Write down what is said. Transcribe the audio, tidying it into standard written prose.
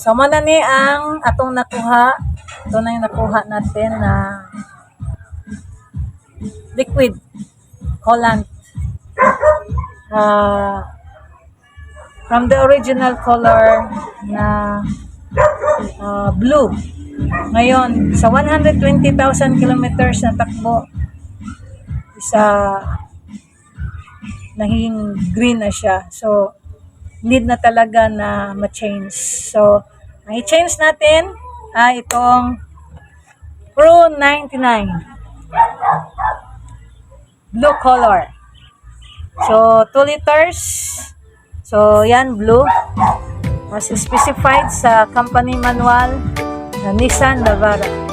So, muna ni ang atong nakuha. Ito na yung nakuha natin na liquid coolant. From the original color na blue. Ngayon, sa 120,000 kilometers na takbo, naging green na siya. So, need na talaga na ma-change. So, ang i-change natin ay itong Pro 99 blue color. So, 2 liters. So, yan, blue. As specified sa company manual na Nissan Navara.